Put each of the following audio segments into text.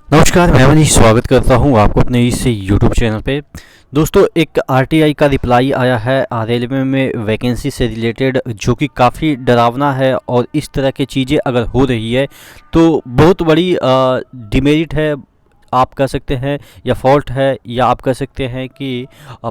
नमस्कार, मैं मनीष स्वागत करता हूं आपको अपने इस यूट्यूब चैनल पे। दोस्तों, एक आरटीआई का रिप्लाई आया है रेलवे में वैकेंसी से रिलेटेड, जो कि काफ़ी डरावना है। और इस तरह की चीज़ें अगर हो रही है तो बहुत बड़ी डिमेरिट है, आप कह सकते हैं, या फॉल्ट है, या आप कह सकते हैं कि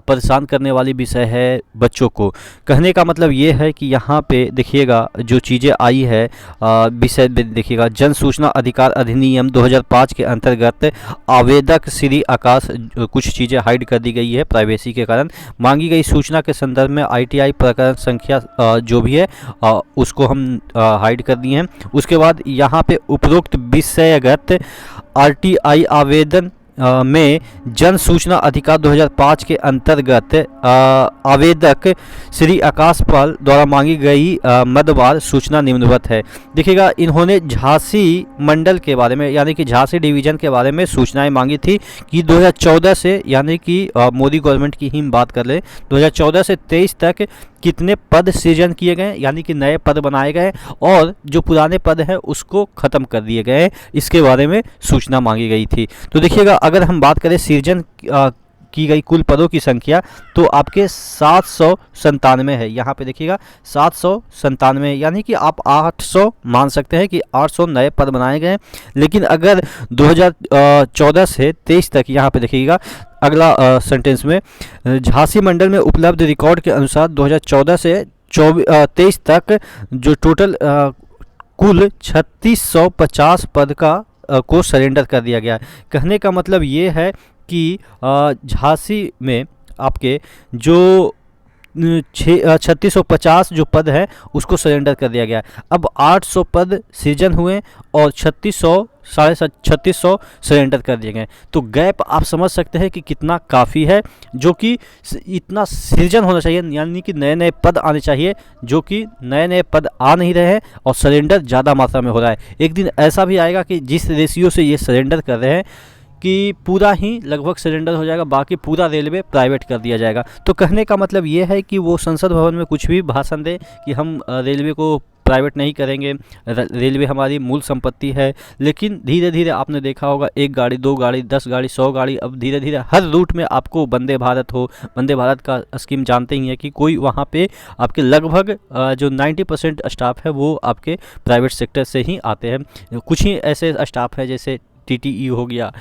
परेशान करने वाली विषय है बच्चों को। कहने का मतलब ये है कि यहाँ पे देखिएगा जो चीज़ें आई है, विषय देखिएगा, जन सूचना अधिकार अधिनियम 2005 के अंतर्गत आवेदक श्री आकाश, कुछ चीज़ें हाइड कर दी गई है प्राइवेसी के कारण। मांगी गई सूचना के संदर्भ में आईटीआई प्रकरण संख्या जो भी है उसको हम हाइड कर दिए हैं। उसके बाद यहाँ पे उपरोक्त विषयगत आरटीआई आवेदन में जन सूचना अधिकार 2005 के अंतर्गत आवेदक श्री आकाश पाल द्वारा मांगी गई मदवार सूचना निम्नवत है। देखिएगा, इन्होंने झांसी मंडल के बारे में, यानी कि झांसी डिवीज़न के बारे में सूचनाएं मांगी थी कि 2014 से, यानी कि मोदी गवर्नमेंट की ही हम बात कर लें, 2014 से 23 तक कितने पद सृजन किए गए, यानी कि नए पद बनाए गए, और जो पुराने पद हैं उसको ख़त्म कर दिए गए, इसके बारे में सूचना मांगी गई थी। तो देखिएगा, अगर हम बात करें सृजन की गई कुल पदों की संख्या, तो आपके 797 है। यहाँ पे देखिएगा 797, यानी कि आप 800 मान सकते हैं कि 800 नए पद बनाए गए। लेकिन अगर 2014 से 23 तक, यहाँ पे देखिएगा अगला सेंटेंस में, झांसी मंडल में उपलब्ध रिकॉर्ड के अनुसार 2014 से 23 तक जो टोटल कुल 3650 पद को सरेंडर कर दिया गया है। कहने का मतलब ये है कि झांसी में आपके जो 3650 जो पद है उसको सरेंडर कर दिया गया है। अब 800 पद सृजन हुए और 3600 सरेंडर कर दिए गए। तो गैप आप समझ सकते हैं कि कितना काफ़ी है, जो कि इतना सृजन होना चाहिए, यानी कि नए नए पद आने चाहिए, जो कि नए नए पद आ नहीं रहे हैं और सरेंडर ज़्यादा मात्रा में हो रहा है। एक दिन ऐसा भी आएगा कि जिस रेशियो से ये सरेंडर कर रहे हैं कि पूरा ही लगभग सरेंडर हो जाएगा, बाकी पूरा रेलवे प्राइवेट कर दिया जाएगा। तो कहने का मतलब ये है कि वो संसद भवन में कुछ भी भाषण दें कि हम रेलवे को प्राइवेट नहीं करेंगे, रेलवे हमारी मूल संपत्ति है, लेकिन धीरे धीरे आपने देखा होगा, 1 गाड़ी, 2 गाड़ी, 10 गाड़ी, 100 गाड़ी, अब धीरे धीरे हर रूट में आपको वंदे भारत हो, वंदे भारत का स्कीम जानते ही हैं कि कोई वहाँ पे आपके लगभग जो 90% स्टाफ है वो आपके प्राइवेट सेक्टर से ही आते हैं। कुछ ही ऐसे स्टाफ है जैसे टीटीई हो गया,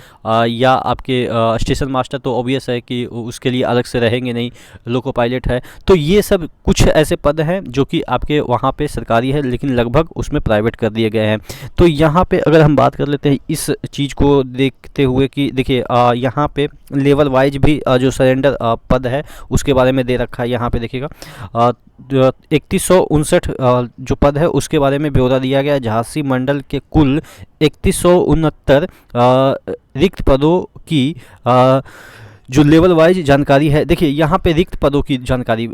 या आपके स्टेशन मास्टर, तो ऑब्वियस है कि उसके लिए अलग से रहेंगे नहीं, लोको पायलट है। तो ये सब कुछ ऐसे पद हैं जो कि आपके वहाँ पे सरकारी है, लेकिन लगभग उसमें प्राइवेट कर दिए गए हैं। तो यहाँ पे अगर हम बात कर लेते हैं इस चीज़ को देखते हुए कि देखिए यहाँ पे लेवल वाइज भी जो सरेंडर पद है उसके बारे में दे रखा है। यहाँ पे देखिएगा 3159 जो पद है उसके बारे में ब्यौरा दिया गया। झांसी मंडल के कुल 3169 रिक्त पदों की जो लेवल वाइज जानकारी है, देखिए यहाँ पे रिक्त पदों की जानकारी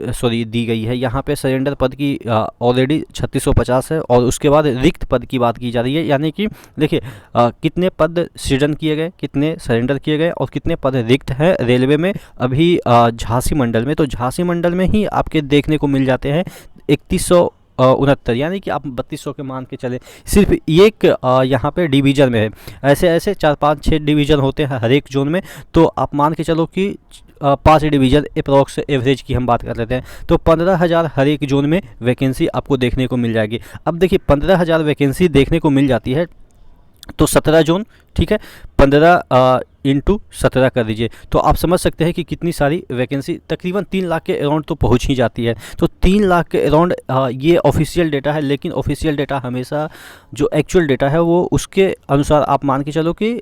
दी गई है। यहाँ पे सरेंडर पद की ऑलरेडी 3650 है, और उसके बाद रिक्त पद की बात की जा रही है, यानी कि देखिए कितने पद सृजन किए गए, कितने सरेंडर किए गए, और कितने पद रिक्त हैं रेलवे में अभी झांसी मंडल में। तो झांसी मंडल में ही आपके देखने को मिल जाते हैं 3169, यानी कि आप 3200 के मान के चले। सिर्फ एक यहाँ पे डिवीज़न में है, ऐसे ऐसे 4-5-6 डिवीज़न होते हैं हर एक जोन में। तो आप मान के चलो कि 5 डिवीज़न अप्रॉक्स एवरेज की हम बात कर लेते हैं, तो 15,000 हर एक जोन में वैकेंसी आपको देखने को मिल जाएगी। अब देखिए 15,000 वैकेंसी देखने को मिल जाती है, तो 17 जोन, ठीक है, 15 इंटू 17 कर दीजिए, तो आप समझ सकते हैं कि कितनी सारी वैकेंसी, तकरीबन 3 लाख के अराउंड तो पहुंच ही जाती है। तो 3 लाख के अराउंड ये ऑफिशियल डेटा है, लेकिन ऑफिशियल डेटा हमेशा जो एक्चुअल डेटा है वो उसके अनुसार आप मान के चलो कि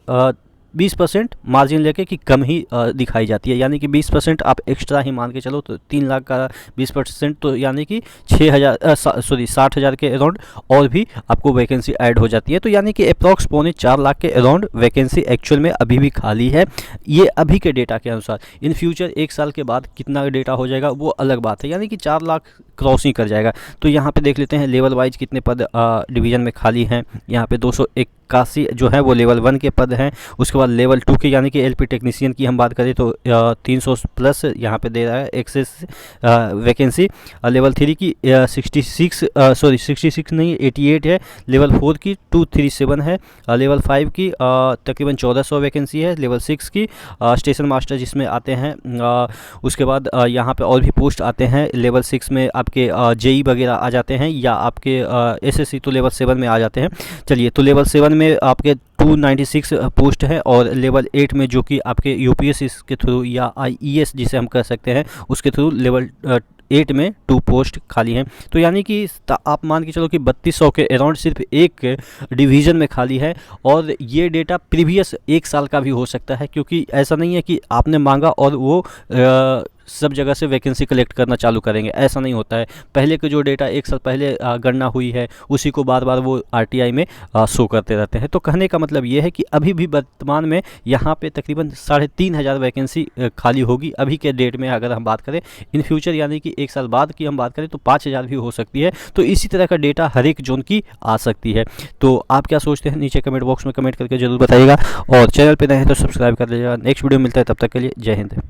20% मार्जिन लेके कि कम ही दिखाई जाती है, यानी कि 20% आप एक्स्ट्रा ही मान के चलो। तो 3 लाख का 20%, तो यानी कि 60,000 के अराउंड और भी आपको वैकेंसी ऐड हो जाती है। तो यानी कि अप्रॉक्स 3.25 लाख के अराउंड वैकेंसी एक्चुअल में अभी भी खाली है, ये अभी के डेटा के अनुसार। इन फ्यूचर 1 साल के बाद कितना डेटा हो जाएगा वो अलग बात है, यानी कि 4 लाख क्रॉस ही कर जाएगा। तो यहाँ पे देख लेते हैं लेवल वाइज कितने पद डिवीज़न में खाली हैं। यहाँ पे 281 जो है वो लेवल 1 के पद हैं, उसके उसके बाद लेवल 2 की यानी कि एलपी टेक्नीशियन की हम बात करें तो 300 प्लस यहाँ पे दे रहा है एक्सेस वैकेंसी। लेवल 3 की 66 नहीं 88 है। लेवल 4 की 237 है। लेवल 5 की तकरीबन 1400 वैकेंसी है। लेवल 6 की स्टेशन मास्टर जिसमें आते हैं। उसके बाद यहाँ पे और भी पोस्ट आते हैं। लेवल 6 में आपके जेई वगैरह आ जाते हैं, या आपके एसएससी तो लेवल 7 में आ जाते हैं। चलिए, तो लेवल 7 में आपके 296 पोस्ट है, और लेवल 8 में जो कि आपके यूपीएससी के थ्रू या आईईएस जिसे हम कह सकते हैं उसके थ्रू लेवल 8 में 2 पोस्ट खाली हैं। तो यानी कि आप मान के चलो कि 3200 के अराउंड सिर्फ एक डिवीज़न में खाली है। और ये डेटा प्रीवियस 1 साल का भी हो सकता है, क्योंकि ऐसा नहीं है कि आपने मांगा और वो सब जगह से वैकेंसी कलेक्ट करना चालू करेंगे, ऐसा नहीं होता है। पहले के जो डेटा 1 साल पहले गणना हुई है उसी को बार बार वो आरटीआई में शो करते रहते हैं। तो कहने का मतलब ये है कि अभी भी वर्तमान में यहाँ पे तकरीबन 3500 वैकेंसी खाली होगी अभी के डेट में। अगर हम बात करें इन फ्यूचर यानी कि 1 साल बाद की हम बात करें तो 5000 भी हो सकती है। तो इसी तरह का डेटा हर एक जोन की आ सकती है। तो आप क्या सोचते हैं नीचे कमेंट बॉक्स में कमेंट करके जरूर बताइएगा, और चैनल पर नए हैं तो सब्सक्राइब कर लीजिएगा। नेक्स्ट वीडियो मिलता है, तब तक के लिए जय हिंद।